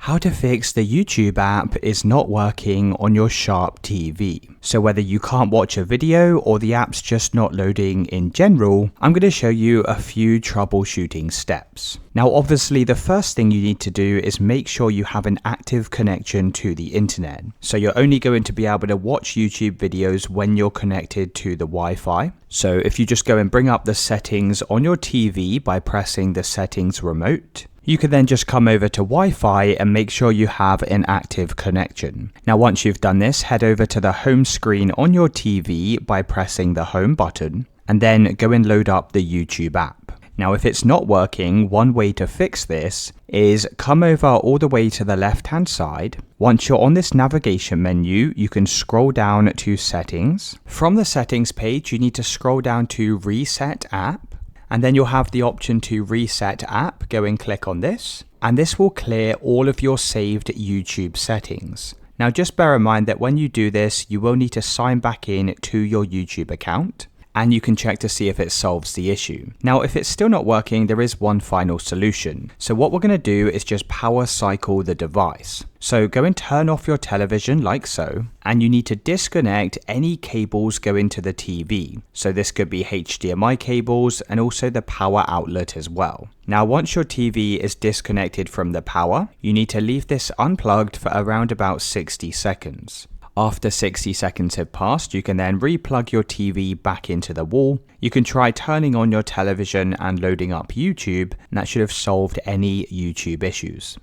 How to fix the YouTube app is not working on your Sharp TV. So whether you can't watch a video or the app's just not loading in general, I'm going to show you a few troubleshooting steps. Now obviously the first thing you need to do is make sure you have an active connection to the internet. So you're only going to be able to watch YouTube videos when you're connected to the Wi-Fi. So if you just go and bring up the settings on your TV by pressing the settings remote, you can then just come over to Wi-Fi and make sure you have an active connection. Now once you've done this, head over to the home screen on your TV by pressing the home button and then go and load up the YouTube app. Now if it's not working, one way to fix this is come over all the way to the left hand side. Once you're on this navigation menu, you can scroll down to settings. From the settings page, you need to scroll down to reset app. And then you'll have the option to reset app. Go and click on this. And this will clear all of your saved YouTube settings. Now just bear in mind that when you do this, you will need to sign back in to your YouTube account. And you can check to see if it solves the issue. Now, if it's still not working, there is one final solution. So what we're going to do is just power cycle the device. So go and turn off your television like so, and you need to disconnect any cables going to the TV. So this could be HDMI cables and also the power outlet as well. Now, once your TV is disconnected from the power, you need to leave this unplugged for around about 60 seconds. After 60 seconds have passed, you can then replug your TV back into the wall. You can try turning on your television and loading up YouTube, and that should have solved any YouTube issues.